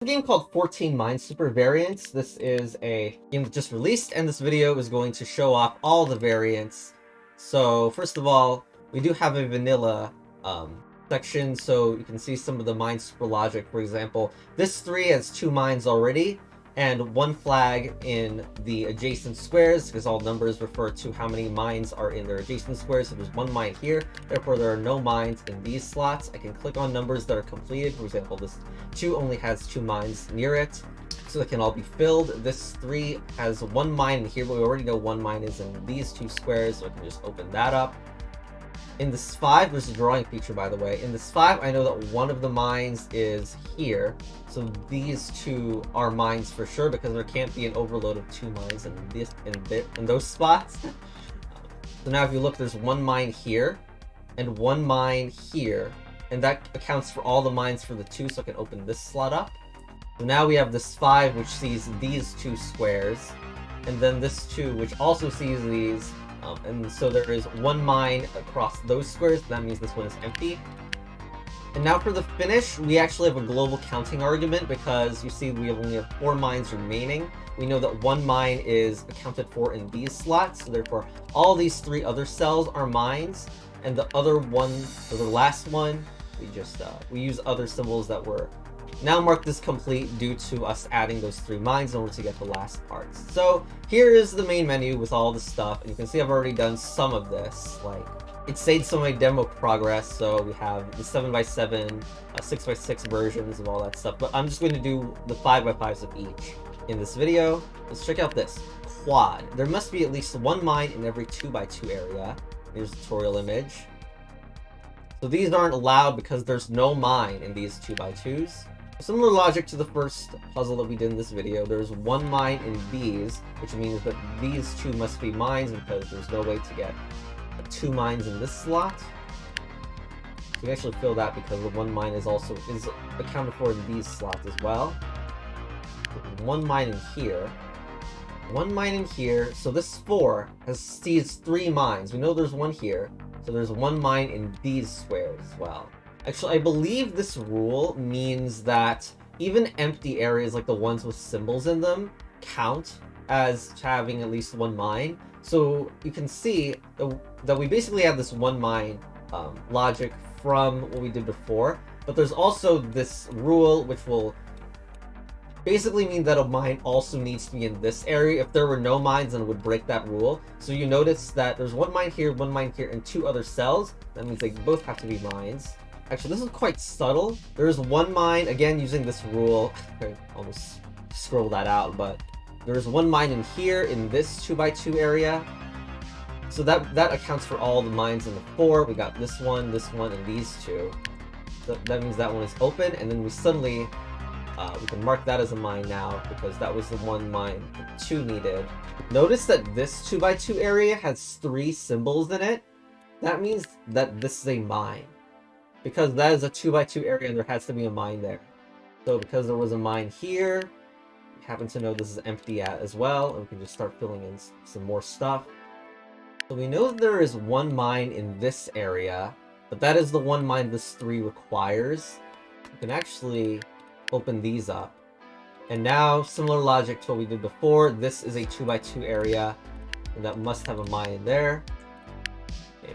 game called 14 Minesweeper Variants. This is a game that just released, and this video is going to show off all the variants. So first of all, we do have a vanilla section, so you can see some of the Minesweeper logic. For example, this 3 has 2 mines already, and 1 flag in the adjacent squares, because all numbers refer to how many mines are in their adjacent squares. So there's 1 mine here, therefore there are no mines in these slots. I can click on numbers that are completed. For example, this 2 only has 2 mines near it, so they can all be filled. This 3 has 1 mine in here, but we already know 1 mine is in these 2 squares, so I can just open that up. In this 5, there's a drawing feature, by the way. In this 5, I know that one of the mines is here. So these 2 are mines for sure, because there can't be an overload of 2 mines in those spots. So now if you look, there's 1 mine here, and 1 mine here. And that accounts for all the mines for the 2, so I can open this slot up. So now we have this 5, which sees these 2 squares. And then this 2, which also sees these. And so there is 1 mine across those squares. That means this one is empty. And now for the finish, we actually have a global counting argument, because you see we only have 4 mines remaining. We know that 1 mine is accounted for in these slots, so therefore all these 3 other cells are mines, and the other one, or the last one, we use other symbols that were now marked as complete due to us adding those 3 mines in order to get the last parts. So here is the main menu with all the stuff, and you can see I've already done some of this. Like, it saved some of my demo progress, so we have the 7x7, 6x6 versions of all that stuff, but I'm just going to do the 5x5s of each in this video. Let's check out this quad. There must be at least 1 mine in every 2x2 area. Here's the tutorial image. So these aren't allowed because there's no mine in these 2x2s. Similar logic to the first puzzle that we did in this video, there's 1 mine in these, which means that these 2 must be mines, because there's no way to get 2 mines in this slot. So we actually fill that because the 1 mine is accounted for in these slots as well. 1 mine in here. 1 mine in here. So this 4 sees 3 mines. We know there's 1 here, so there's 1 mine in these squares as well. Actually, I believe this rule means that even empty areas, like the ones with symbols in them, count as having at least 1 mine. So you can see that we basically have this 1 mine logic from what we did before, but there's also this rule which will basically mean that a mine also needs to be in this area. If there were no mines, then it would break that rule. So you notice that there's 1 mine here, 1 mine here, and 2 other cells. That means they both have to be mines. Actually, this is quite subtle. There's 1 mine, again, using this rule. I almost scroll that out, but there's 1 mine in here, in this 2x2 area. So that accounts for all the mines in the 4. We got this one, and these 2. So that means that one is open, and then we suddenly, we can mark that as a mine now, because that was the 1 mine that 2 needed. Notice that this 2x2 area has 3 symbols in it. That means that this is a mine, because that is a 2x2 area and there has to be a mine there. So because there was a mine here, we happen to know this is empty as well, and we can just start filling in some more stuff. So we know that there is 1 mine in this area, but that is the 1 mine this 3 requires. We can actually open these up. And now, similar logic to what we did before, this is a 2x2 area, and that must have a mine in there.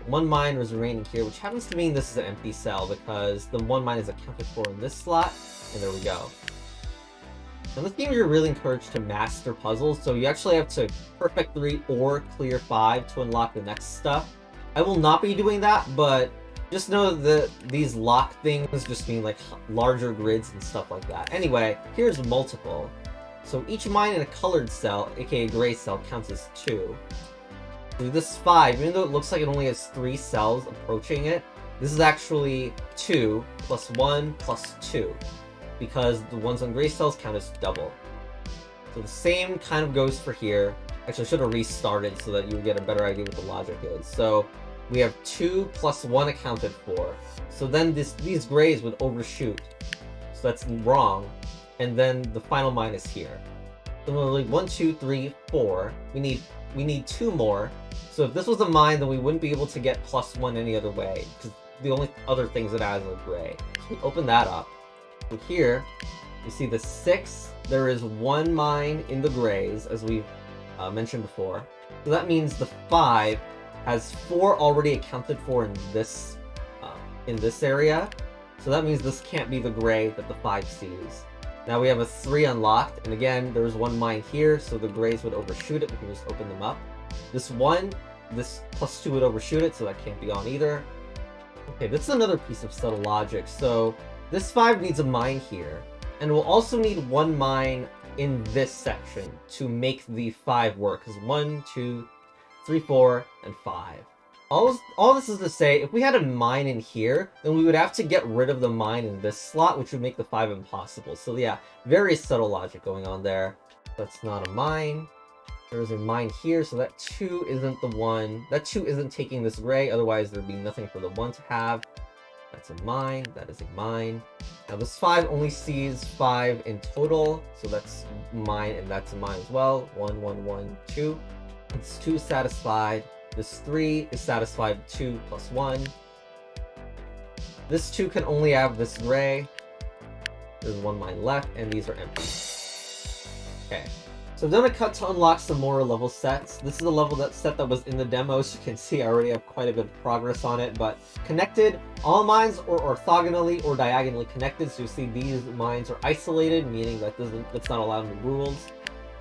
1 mine was remaining here, which happens to mean this is an empty cell, because the 1 mine is accounted for in this slot, and there we go. In this game, you're really encouraged to master puzzles, so you actually have to perfect 3 or clear 5 to unlock the next stuff. I will not be doing that, but just know that these lock things just mean like larger grids and stuff like that. Anyway, here's multiple. So each mine in a colored cell, aka gray cell, counts as 2. So this 5, even though it looks like it only has 3 cells approaching it, this is actually 2 plus 1 plus 2, because the ones on gray cells count as double. So the same kind of goes for here. Actually, I should have restarted so that you would get a better idea what the logic is. So we have 2 plus 1 accounted for. So then these grays would overshoot. So that's wrong. And then the final mine is here. Similarly, 1, 2, 3, 4. We need 2 more. So if this was a mine, then we wouldn't be able to get plus 1 any other way, because the only other things it has are gray. So we open that up. So here, You see the 6, there is 1 mine in the grays, as we've mentioned before. So that means the 5 has 4 already accounted for in this area. So that means this can't be the gray that the 5 sees. Now we have a 3 unlocked, and again, there's 1 mine here, so the grays would overshoot it. We can just open them up. This 1, this +2 would overshoot it, so that can't be on either. Okay, this is another piece of subtle logic. So this 5 needs a mine here, and we'll also need 1 mine in this section to make the 5 work, because 1, 2, 3, 4, and 5. All this is to say, if we had a mine in here, then we would have to get rid of the mine in this slot, which would make the 5 impossible. So yeah, very subtle logic going on there. That's not a mine. There's a mine here, so that 2 isn't the one. That 2 isn't taking this gray, otherwise there'd be nothing for the 1 to have. That's a mine, that is a mine. Now this 5 only sees 5 in total, so that's mine and that's a mine as well. 1, 1, 1, 2. This 2 is satisfied. This 3 is satisfied with 2 plus 1. This 2 can only have this gray. There's 1 mine left, and these are empty. Okay. So I've done a cut to unlock some more level sets. This is a set that was in the demo, so you can see I already have quite a bit of progress on it, but connected, all mines are orthogonally or diagonally connected, so you see these mines are isolated, meaning that's not allowed in the rules.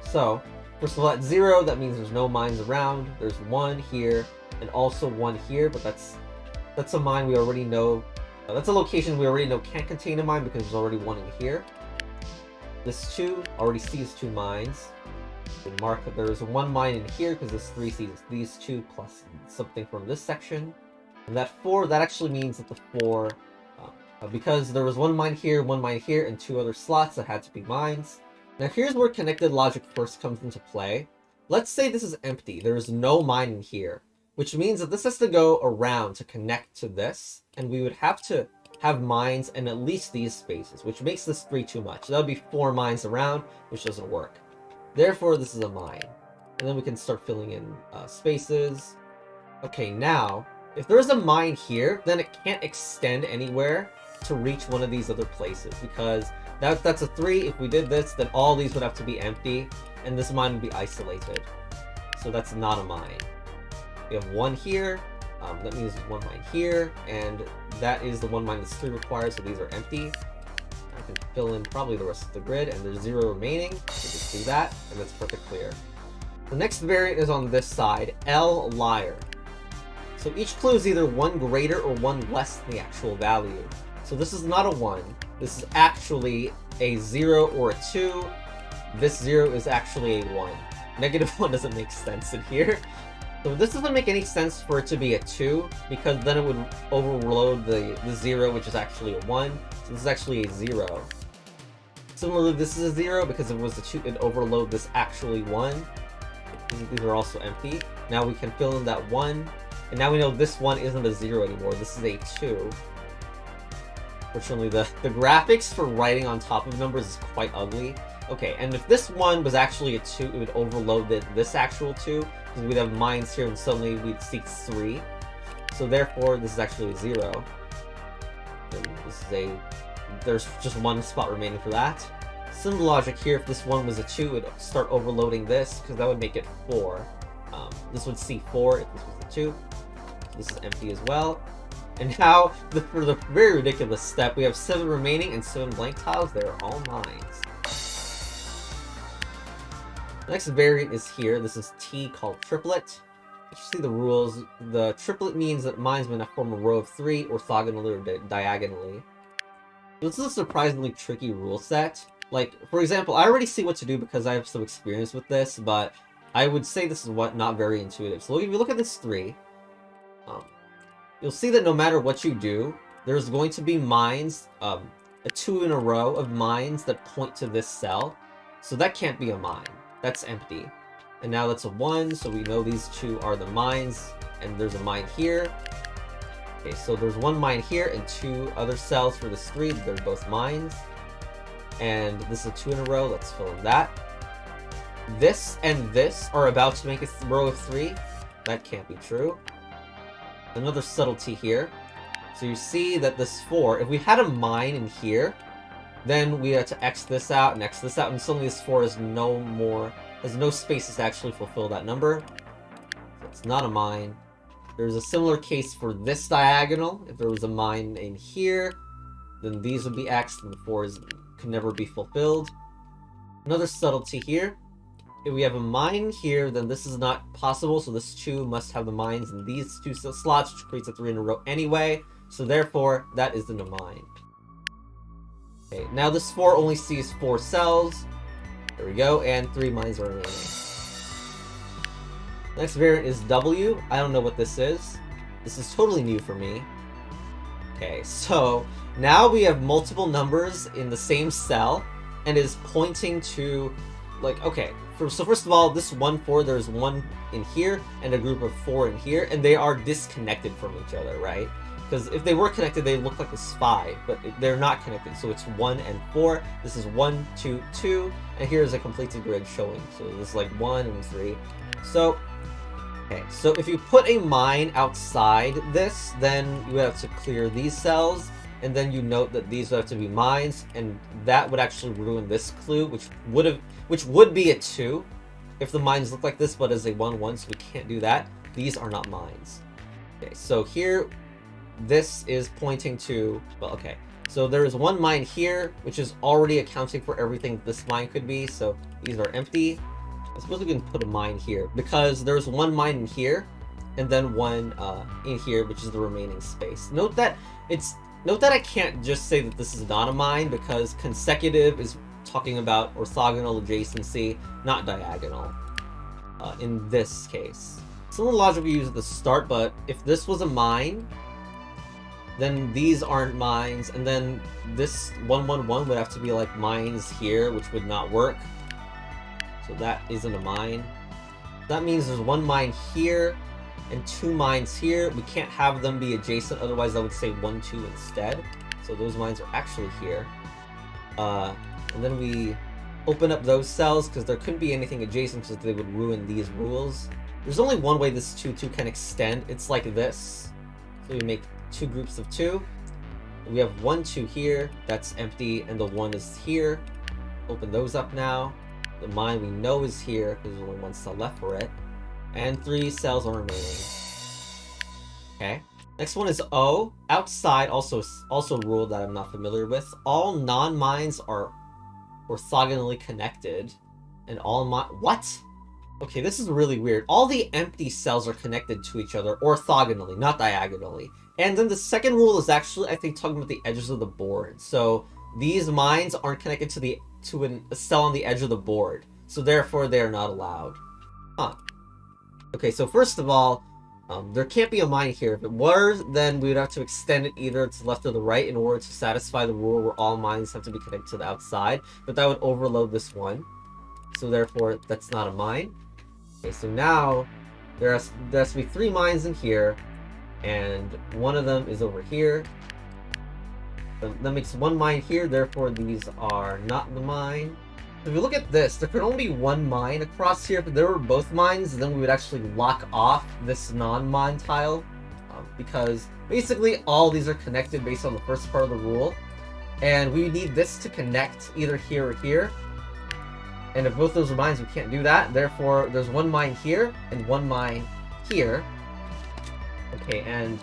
So, first of all, at 0, that means there's no mines around. There's 1 here, and also 1 here, but that's a mine we already know. That's a location we already know can't contain a mine because there's already 1 in here. This 2 already sees 2 mines. We mark that there's 1 mine in here because this 3 sees these 2 plus something from this section. And that 4, that actually means that the 4, because there was 1 mine here, 1 mine here, and 2 other slots that had to be mines. Now here's where connected logic first comes into play. Let's say this is empty. There is no mine in here, which means that this has to go around to connect to this, and we would have to have mines in at least these spaces, which makes this 3 too much. That would be 4 mines around, which doesn't work. Therefore, this is a mine. And then we can start filling in spaces. Okay, now, if there's a mine here, then it can't extend anywhere to reach one of these other places, because that's a 3. If we did this, then all these would have to be empty, and this mine would be isolated. So that's not a mine. We have 1 here. That means there's 1 mine here, and that is the 1 mine this 3 requires, so these are empty. I can fill in probably the rest of the grid, and there's 0 remaining, so just do that, and that's perfect clear. The next variant is on this side, L liar. So each clue is either 1 greater or 1 less than the actual value. So this is not a 1, this is actually a 0 or a 2. This 0 is actually a 1. -1 doesn't make sense in here. So this doesn't make any sense for it to be a 2, because then it would overload the 0, which is actually a 1. So this is actually a 0. Similarly, this is a 0, because if it was a 2, it'd overload this actually 1. These are also empty. Now we can fill in that 1, and now we know this 1 isn't a 0 anymore. This is a 2. Fortunately, the graphics for writing on top of numbers is quite ugly. Okay, and if this 1 was actually a 2, it would overload this actual 2, because we'd have mines here and suddenly we'd see 3. So therefore, this is actually a 0. And this is there's just 1 spot remaining for that. Similar logic here, if this 1 was a 2, it would start overloading this, because that would make it 4. This would see 4 if this was a 2. This is empty as well. And now, for the very ridiculous step, we have 7 remaining and 7 blank tiles. They're all mines. The next variant is here. This is T, called Triplet. You see the rules. The triplet means that mines may not form a row of 3 orthogonally or diagonally. This is a surprisingly tricky rule set. Like, for example, I already see what to do because I have some experience with this, but I would say this is not very intuitive. So if you look at this 3, you'll see that no matter what you do, there's going to be mines, a 2 in a row of mines that point to this cell. So that can't be a mine. That's empty. And now that's a 1, so we know these 2 are the mines, and there's a mine here. Okay, so there's 1 mine here and 2 other cells for this 3. They're both mines. And this is a 2 in a row. Let's fill in that. This and this are about to make a row of 3. That can't be true. Another subtlety here. So you see that this 4, if we had a mine in here, Then we have to X this out and X this out, and suddenly this 4 has no spaces to actually fulfill that number. So it's not a mine. There's a similar case for this diagonal. If there was a mine in here, then these would be X'd, and the 4s could never be fulfilled. Another subtlety here. If we have a mine here, then this is not possible, so this 2 must have the mines in these 2 slots, which creates a 3 in a row anyway, so therefore, that isn't a mine. Okay, now this 4 only sees 4 cells. There we go, and 3 mines are remaining. Next variant is W. I don't know what this is. This is totally new for me. Okay, so now we have multiple numbers in the same cell, and it is pointing to, like, okay, so first of all, this 1, 4, there's 1 in here, and a group of 4 in here, and they are disconnected from each other, right? Because if they were connected, they look like it's 5, but they're not connected, so it's 1 and 4. This is 1, 2, 2, and here's a completed grid showing, so this is like 1 and 3. So, okay, so if you put a mine outside this, then you would have to clear these cells, and then you note that these would have to be mines, and that would actually ruin this clue, which would be a 2 if the mines look like this, but as a 1, 1, so we can't do that. These are not mines. Okay, so here, this is pointing to, well, okay, so there is 1 mine here, which is already accounting for everything this mine could be, so these are empty. I suppose we can put a mine here, because there's 1 mine in here, and then 1 in here, which is the remaining space. Note that I can't just say that this is not a mine, because consecutive is talking about orthogonal adjacency, not diagonal, in this case. Some of the logic we use at the start, but if this was a mine, then these aren't mines, and then this 1, 1, 1 would have to be like mines here, which would not work. So that isn't a mine. That means there's 1 mine here, and 2 mines here. We can't have them be adjacent, otherwise I would say 1, 2 instead. So those mines are actually here. And then we open up those cells, because there couldn't be anything adjacent, because they would ruin these rules. There's only one way this 2, 2 can extend. It's like this. So we make 2 groups of 2. We have 1, 2 here. That's empty, and the 1 is here. Open those up now. The mine we know is here, because there's only 1 cell left for it. And 3 cells are remaining. Okay. Next one is O. Outside, also a rule that I'm not familiar with. All non-mines are orthogonally connected. And all what? Okay, this is really weird. All the empty cells are connected to each other orthogonally, not diagonally. And then the second rule is actually, I think, talking about the edges of the board. So these mines aren't connected to a cell on the edge of the board. So therefore, they are not allowed. Huh. Okay, so first of all, there can't be a mine here. If it were, then we would have to extend it either to the left or the right in order to satisfy the rule where all mines have to be connected to the outside. But that would overload this one. So therefore, that's not a mine. Okay, so now there has to be 3 mines in here, and one of them is over here. That makes 1 mine here, therefore these are not the mine. If you look at this, there could only be 1 mine across here. If there were both mines, then we would actually lock off this non-mine tile, because basically all these are connected based on the first part of the rule, and we need this to connect either here or here. And if both those are mines, we can't do that. Therefore, there's 1 mine here and 1 mine here. Okay, and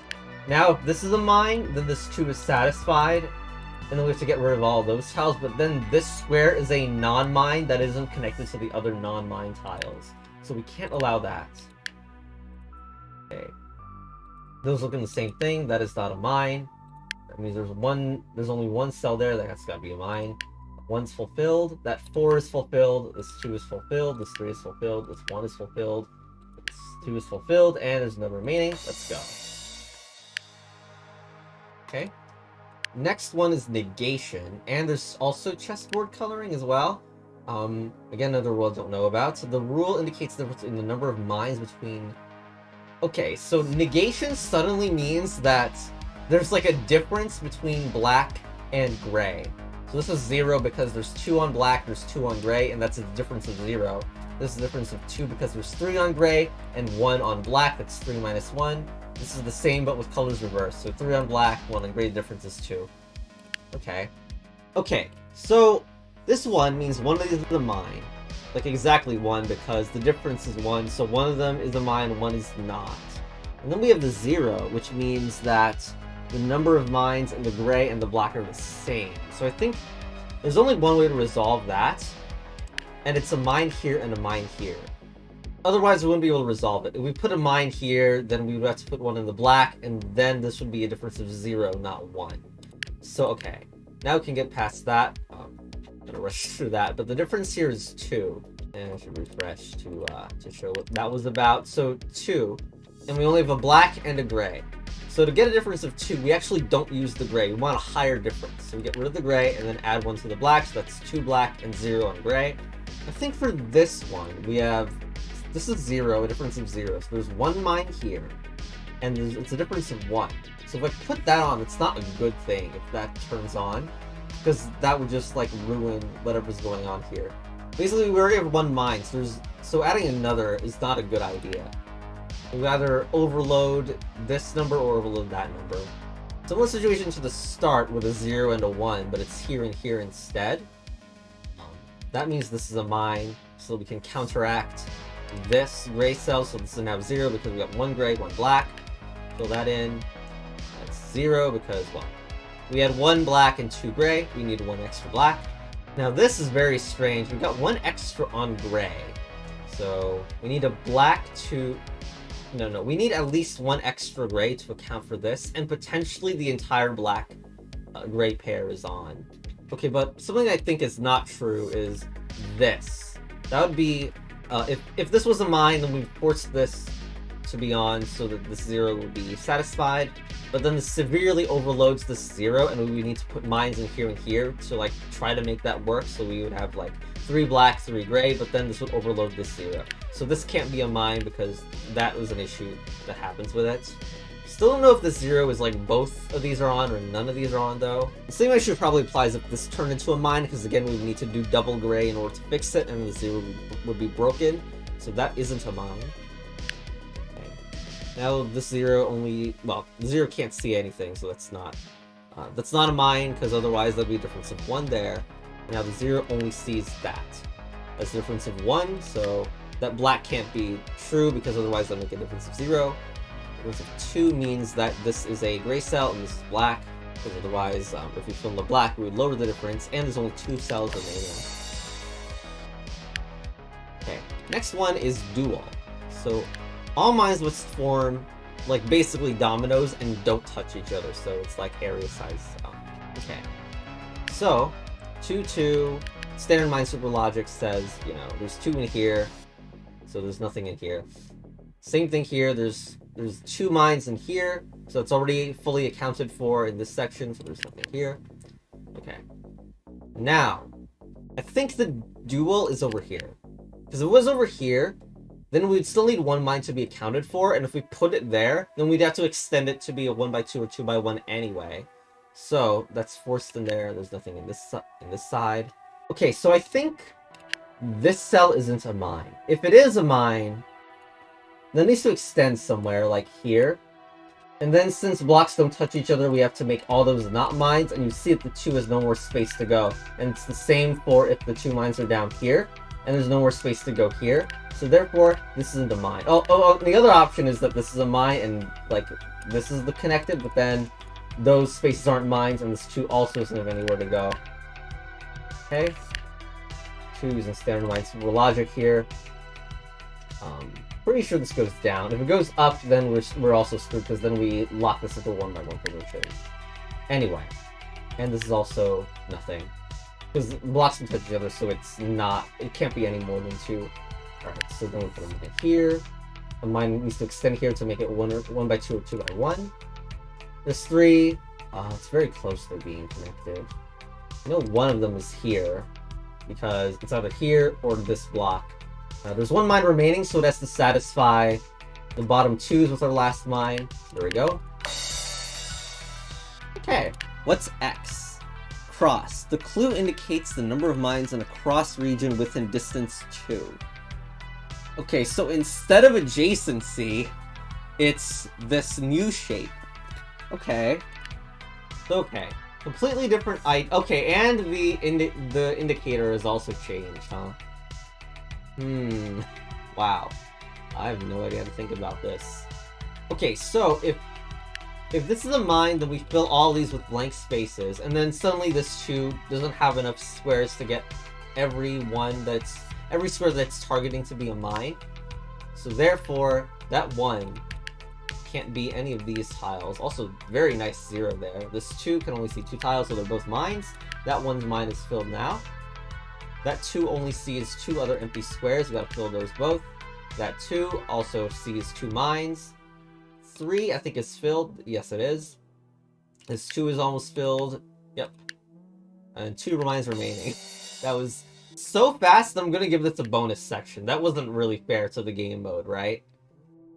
now if this is a mine, then this 2 is satisfied. And then we have to get rid of all those tiles. But then this square is a non-mine that isn't connected to the other non-mine tiles. So we can't allow that. Okay. Those look in the same thing. That is not a mine. That means there's only 1 cell there. That's got to be a mine. 1's fulfilled, that 4 is fulfilled, this 2 is fulfilled, this 3 is fulfilled, this 1 is fulfilled, this 2 is fulfilled, and there's none remaining. Let's go. Okay. Next one is negation, and there's also chessboard coloring as well. Again, another rule I don't know about. So the rule indicates the difference in the number of mines between... Okay, so negation suddenly means that there's like a difference between black and gray. So this is 0 because there's 2 on black, there's 2 on gray, and that's a difference of 0. This is a difference of 2 because there's 3 on gray and 1 on black, that's 3 minus 1. This is the same but with colors reversed. So 3 on black, 1 on gray, the difference is 2. Okay. Okay, So this one means one of these is a mine. Like exactly one, because the difference is one, so one of them is a mine, one is not. And then we have the 0, which means that the number of mines in the gray and the black are the same. So I think there's only one way to resolve that, and it's a mine here and a mine here. Otherwise, we wouldn't be able to resolve it. If we put a mine here, then we would have to put one in the black, and then this would be a difference of 0, not 1. So, okay. Now we can get past that. I'm gonna rush through that, but the difference here is 2. And I should refresh to show what that was about. So, 2. And we only have a black and a gray. So to get a difference of 2, we actually don't use the gray. We want a higher difference. So we get rid of the gray and then add 1 to the black. So that's 2 black and 0 on gray. I think for this one, we have... This is 0, a difference of 0. So there's 1 mine here. And it's a difference of 1. So if I put that on, it's not a good thing if that turns on. Because that would just like ruin whatever's going on here. Basically, we already have 1 mine. So adding another is not a good idea. We either overload this number or overload that number. Similar situation to the start with a 0 and a 1, but it's here and here instead. That means this is a mine, so we can counteract this gray cell, so this doesn't have 0 because we got 1 gray, 1 black. Fill that in. That's 0 because, well, we had 1 black and 2 gray. We need 1 extra black. Now this is very strange. We've got 1 extra on gray. So we need a black to... No, we need at least 1 extra gray to account for this, and potentially the entire black gray pair is on. Okay, but something I think is not true is this. That would be, if this was a mine, then we force this to be on so that this 0 would be satisfied, but then this severely overloads this 0, and we would need to put mines in here and here to like try to make that work, so we would have like 3 black, 3 gray, but then this would overload this 0. So this can't be a mine because that was an issue that happens with it. Still don't know if this 0 is like both of these are on or none of these are on though. The same issue probably applies if this turned into a mine, because again we would need to do double gray in order to fix it, and the 0 would be broken. So that isn't a mine. Okay. Now this 0 only, well, the 0 can't see anything, so that's not a mine, because otherwise there'd be a difference of 1 there. Now the 0 only sees that. That's a difference of 1, so that black can't be true because otherwise that'll make a difference of 0. Difference of 2 means that this is a gray cell and this is black, because otherwise if we fill in the black we would lower the difference, and there's only 2 cells remaining. Okay, next one is dual. So all mines must form like basically dominoes and don't touch each other, so it's like area size cell. Okay, so 2, 2, standard Minesweeper logic says, you know, there's 2 in here, so there's nothing in here. Same thing here, there's 2 mines in here, so it's already fully accounted for in this section, so there's nothing here. Okay. Now, I think the dual is over here. Because if it was over here, then we'd still need 1 mine to be accounted for, and if we put it there, then we'd have to extend it to be a 1x2 or 2x1 anyway. So that's forced in there. There's nothing in this side. Okay, so I think this cell isn't a mine. If it is a mine, then it needs to extend somewhere, like here. And then since blocks don't touch each other, we have to make all those not mines, and you see that the 2 has no more space to go. And it's the same for if the 2 mines are down here, and there's no more space to go here. So therefore, this isn't a mine. Oh, the other option is that this is a mine, and like this is the connected, but then those spaces aren't mines, and this 2 also doesn't have anywhere to go. Okay. 2 using standard Minesweeper logic here. Pretty sure this goes down. If it goes up, then we're also screwed, because then we lock this into 1x1 position. Anyway, and this is also nothing, because blocks can touch each other, so it can't be any more than 2. Alright, so then we put a mine here. A mine needs to extend here to make it 1x2 or 2x1. There's 3. It's very close to being connected. I know one of them is here, because it's either here or this block. There's 1 mine remaining, so it has to satisfy the bottom 2s with our last mine. There we go. Okay, what's X? Cross. The clue indicates the number of mines in a cross region within distance 2. Okay, so instead of adjacency, it's this new shape. Okay. Okay. Completely different okay, and the indicator is also changed, huh? Wow. I have no idea how to think about this. Okay, so if this is a mine, then we fill all these with blank spaces, and then suddenly this 2 doesn't have enough squares to get every square that's targeting to be a mine. So therefore, that 1 can't be any of these tiles. Also, very nice 0 there. This 2 can only see 2 tiles, so they're both mines. That 1's mine is filled now. That 2 only sees 2 other empty squares. We gotta fill those both. That 2 also sees 2 mines. 3, I think, is filled. Yes, it is. This 2 is almost filled. Yep. And 2 mines remaining. That was so fast, I'm gonna give this a bonus section. That wasn't really fair to the game mode, right?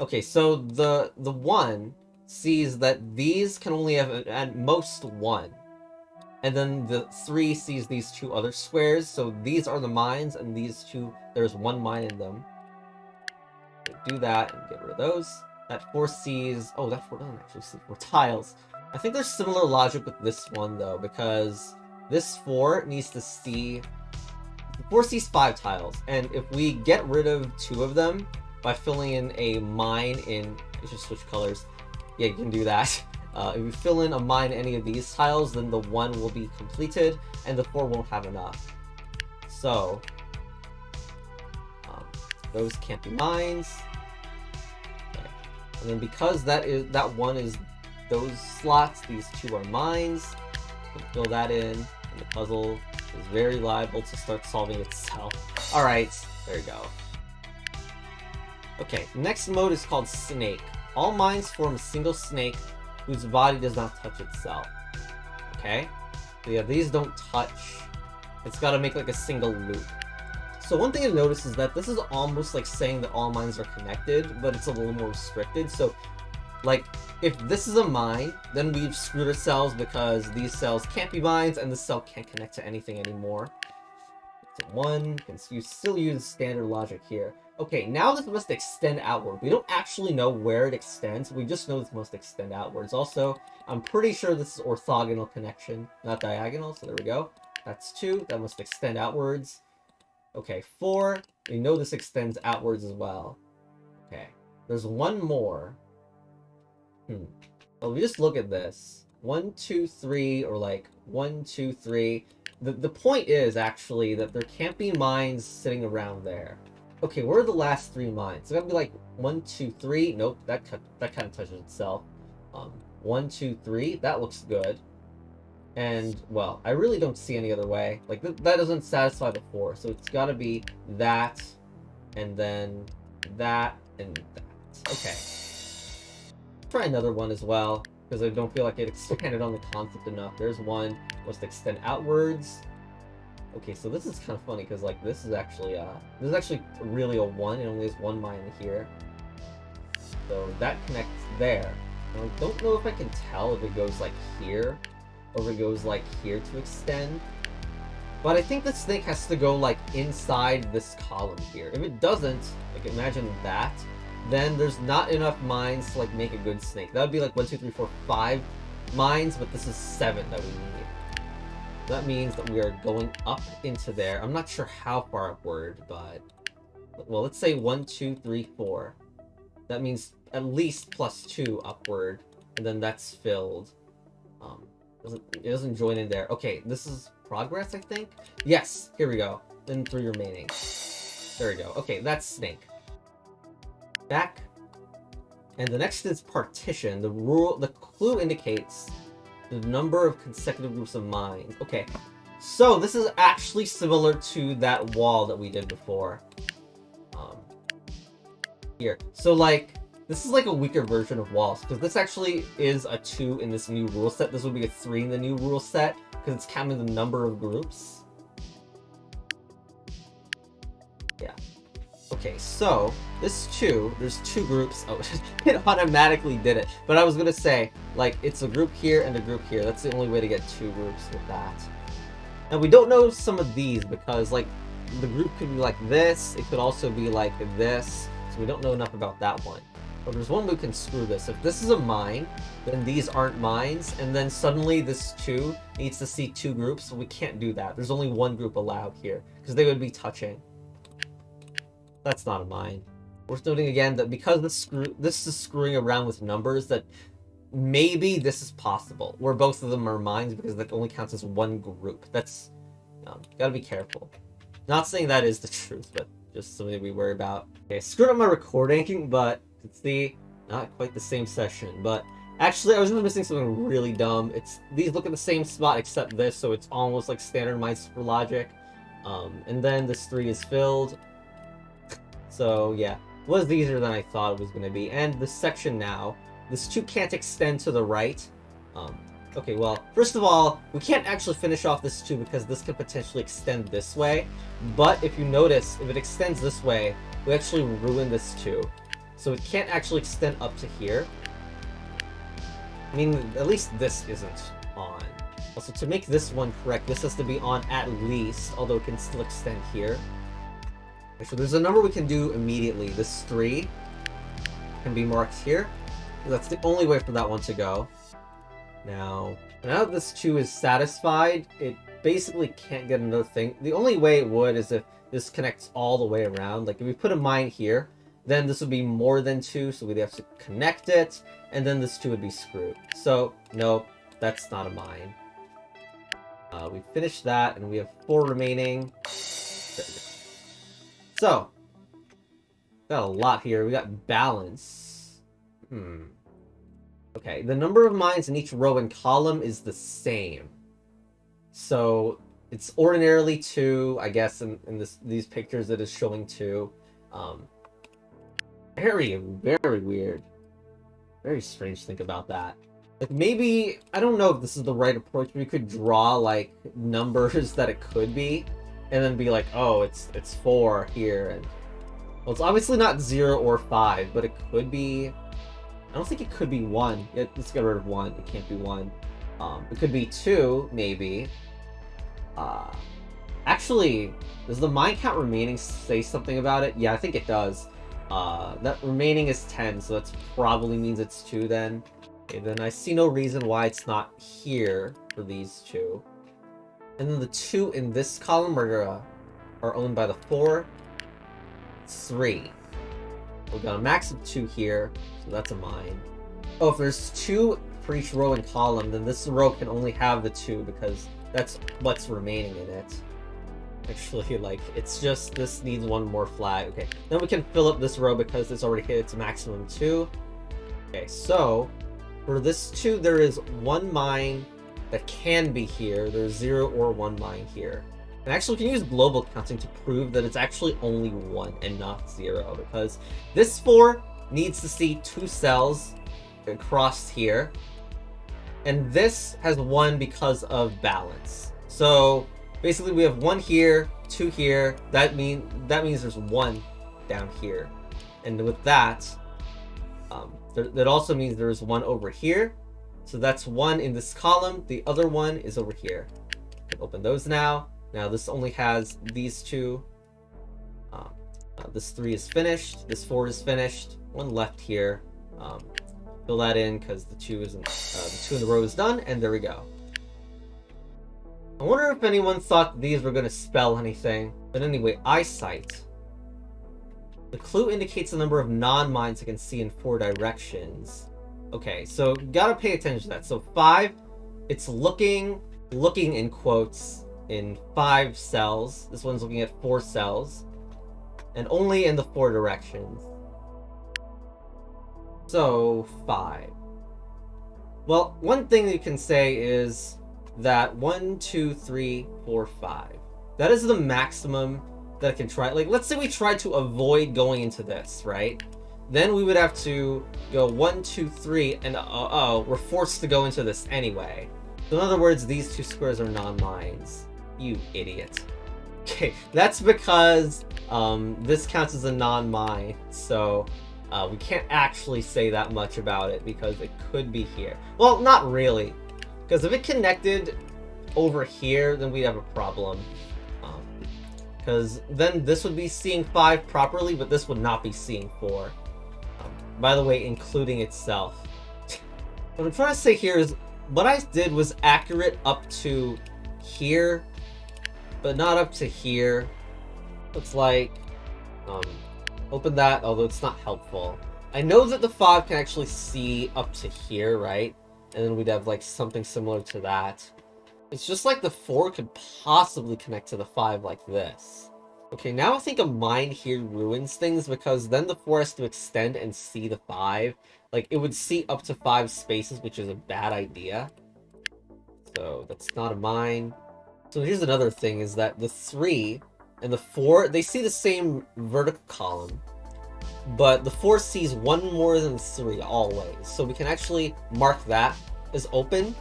Okay, so the 1 sees that these can only have at most 1. And then the 3 sees these 2 other squares, so these are the mines, and these 2, there's 1 mine in them. Do that and get rid of those. That 4 sees... Oh, that 4 doesn't actually see 4 tiles. I think there's similar logic with this one, though, because this 4 needs to see... 4 sees 5 tiles, and if we get rid of 2 of them by filling in a mine in... I should switch colors. Yeah, you can do that. If we fill in a mine in any of these tiles, then the 1 will be completed, and the 4 won't have enough. So... those can't be mines. Okay. And then because that 1 is those slots, these 2 are mines. We'll fill that in, and the puzzle is very liable to start solving itself. Alright, there you go. Okay, next mode is called Snake. All mines form a single snake whose body does not touch itself. Okay? So yeah, these don't touch. It's gotta make like a single loop. So one thing I've noticed is that this is almost like saying that all mines are connected, but it's a little more restricted. So, like, if this is a mine, then we've screwed ourselves because these cells can't be mines and this cell can't connect to anything anymore. So 1, you still use standard logic here. Okay, now this must extend outward. We don't actually know where it extends, we just know this must extend outwards. Also, I'm pretty sure this is orthogonal connection, not diagonal, so there we go. That's 2, that must extend outwards. Okay, 4, we know this extends outwards as well. Okay, there's 1 more. Well, we just look at this. 1, 2, 3, or like 1, 2, 3. The point is actually that there can't be mines sitting around there. Okay, where are the last 3 mines? It's gotta be like 1, 2, 3. Nope, that kind of touches itself. 1, 2, 3. That looks good. And well, I really don't see any other way. Like that doesn't satisfy the 4, so it's gotta be that, and then that, and that. Okay. Try another one as well, because I don't feel like it expanded on the concept enough. There's 1, must extend outwards. Okay, so this is kind of funny, because like this is actually really a 1, it only has 1 mine here. So that connects there. And I don't know if I can tell if it goes like here, or if it goes like here to extend. But I think the snake has to go like inside this column here. If it doesn't, like imagine that, then there's not enough mines to like make a good snake. That would be like 1, 2, 3, 4, 5 mines, but this is 7 that we need. That means that we are going up into there. I'm not sure how far upward, but well, let's say 1, 2, 3, 4. That means at least +2 upward, and then that's filled. It doesn't join in there. Okay, this is progress, I think? Yes, here we go. Then 3 remaining. There we go. Okay, that's snake. Back. And the next is partition. The clue indicates the number of consecutive groups of mines. Okay, so this is actually similar to that wall that we did before. Here. So like, this is like a weaker version of walls, because this actually is a 2 in this new rule set. This would be a 3 in the new rule set, because it's counting the number of groups. Yeah. Okay, so this 2, there's 2 groups. Oh, it automatically did it. But I was gonna say, like, it's a group here and a group here. That's the only way to get 2 groups with that. And we don't know some of these, because, like, the group could be like this. It could also be like this. So we don't know enough about that one. Oh, there's one we can screw this. If this is a mine, then these aren't mines, and then suddenly this 2 needs to see 2 groups, so we can't do that. There's only 1 group allowed here, because they would be touching. That's not a mine. Worth noting again that because this is screwing around with numbers, that maybe this is possible, where both of them are mines, because that only counts as 1 group. That's... gotta be careful. Not saying that is the truth, but just something that we worry about. Okay, screwed up my recording, but it's not quite the same session. But actually, I was just missing something really dumb. These look at the same spot except this, so it's almost like standard Minesweeper logic. And then this 3 is filled. So yeah, it was easier than I thought it was going to be. And this section now, this 2 can't extend to the right. Okay, well, first of all, we can't actually finish off this 2 because this could potentially extend this way. But if you notice, if it extends this way, we actually ruin this 2. So it can't actually extend up to here. I mean, at least this isn't on. Also, to make this one correct, this has to be on at least, although it can still extend here. Okay, so there's a number we can do immediately. This 3 can be marked here. That's the only way for that one to go. Now that this 2 is satisfied, it basically can't get another thing. The only way it would is if this connects all the way around. Like, if we put a mine here, then this would be more than 2, so we'd have to connect it, and then this 2 would be screwed. So, nope, that's not a mine. We finished that, and we have 4 remaining. So, got a lot here. We got balance. Okay, the number of mines in each row and column is the same. So, it's ordinarily 2, I guess, in these pictures it is showing 2. Very weird. Very strange to think about that. Like, maybe, I don't know if this is the right approach, but you could draw, like, numbers that it could be, and then be like, oh, it's 4 here, and... Well, it's obviously not 0 or 5, but it could be... I don't think it could be 1. Let's get rid of 1. It can't be 1. It could be 2, maybe. Actually, does the mine count remaining say something about it? Yeah, I think it does. That remaining is 10, so that probably means it's 2 then. Okay, then I see no reason why it's not here for these 2. And then the 2 in this column are owned by the 4. 3. We've got a max of 2 here, so that's a mine. Oh, if there's 2 for each row and column, then this row can only have the 2 because that's what's remaining in it. Actually, like, it's just, this needs 1 more flag. Okay, then we can fill up this row because it's already hit its maximum 2. Okay, so, for this 2, there is 1 mine that can be here. There's 0 or 1 mine here. And actually, we can use global counting to prove that it's actually only 1 and not 0, because this 4 needs to see 2 cells across here, and this has 1 because of balance. So basically, we have 1 here, 2 here. That means there's 1 down here, and with that, that also means there is 1 over here. So that's 1 in this column. The other 1 is over here. I can open those now. Now this only has these 2. This 3 is finished. This 4 is finished. 1 left here. Fill that in because the 2 isn't. The 2 in the row is done, and there we go. I wonder if anyone thought these were going to spell anything. But anyway, Eyesight. The clue indicates the number of non-mines it can see in 4 directions. Okay, so gotta pay attention to that. So 5, it's looking in quotes, in 5 cells. This one's looking at 4 cells. And only in the 4 directions. So, 5. Well, one thing that you can say is that 1, 2, 3, 4, 5. That is the maximum that it can try. Like, let's say we tried to avoid going into this, right? Then we would have to go 1, 2, 3, and we're forced to go into this anyway. So in other words, these 2 squares are non-mines. You idiot. Okay, that's because this counts as a non-mine, so we can't actually say that much about it because it could be here. Well, not really, because if it connected over here, then we'd have a problem. Because then this would be seeing 5 properly, but this would not be seeing 4. by the way, including itself. What I'm trying to say here is, what I did was accurate up to here, but not up to here. Looks like, open that, although it's not helpful. I know that the 5 can actually see up to here, right? And then we'd have like something similar to that. It's just like the 4 could possibly connect to the 5 like this. Okay, now I think a mine here ruins things, because then the 4 has to extend and see the 5. Like, it would see up to 5 spaces, which is a bad idea. So, that's not a mine. So here's another thing, is that the 3 and the 4, they see the same vertical column. But the 4 sees one more than 3 always. So we can actually mark that as open.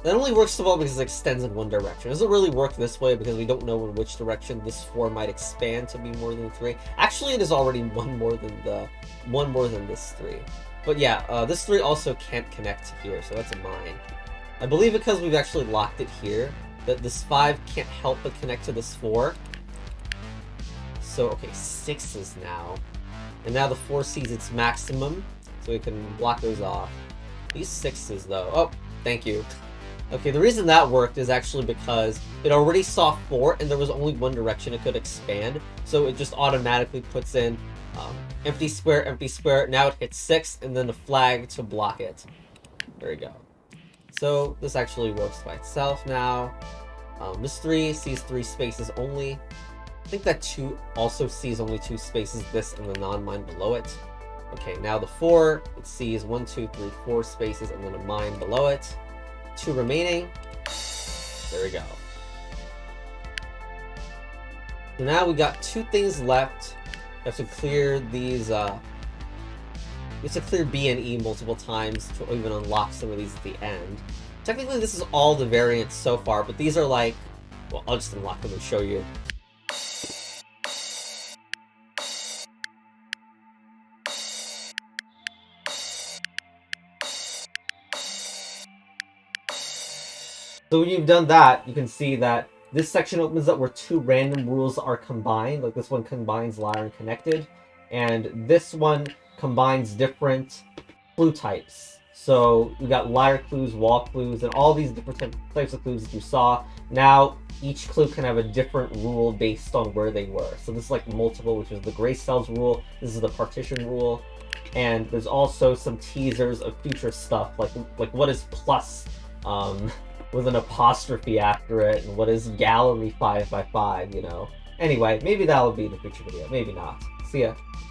That only works so well because it extends in one direction. It doesn't really work this way because we don't know in which direction this 4 might expand to be more than 3. Actually, it is already one more than this 3. But yeah, this 3 also can't connect to here, so that's a mine. I believe because we've actually locked it here, that this 5 can't help but connect to this 4. So, okay, 6s now. And now the 4 sees its maximum, so we can block those off. These 6s, though. Oh, thank you. Okay, the reason that worked is actually because it already saw 4, and there was only one direction it could expand, so it just automatically puts in empty square, now it hits 6, and then a flag to block it. There we go. So, this actually works by itself now. This 3 sees 3 spaces only. I think that 2 also sees only 2 spaces, this and the non-mine below it. Okay, now the 4, it sees 1, 2, 3, 4 spaces, and then a mine below it. 2 remaining. There we go. So now we got 2 things left. We have to clear these, we have to clear B and E multiple times to even unlock some of these at the end. Technically, this is all the variants so far, but these are like, well, I'll just unlock them and show you. So when you've done that, you can see that this section opens up where 2 random rules are combined. Like this one combines lyre and connected, and this one combines different clue types. So you got lyre clues, wall clues, and all these different types of clues that you saw. Now each clue can have a different rule based on where they were. So this is like multiple, which is the gray cells rule. This is the partition rule, and there's also some teasers of future stuff, like what is plus, with an apostrophe after it, and what is gallery 5x5, you know. Anyway, maybe that'll be the future video, maybe not. See ya.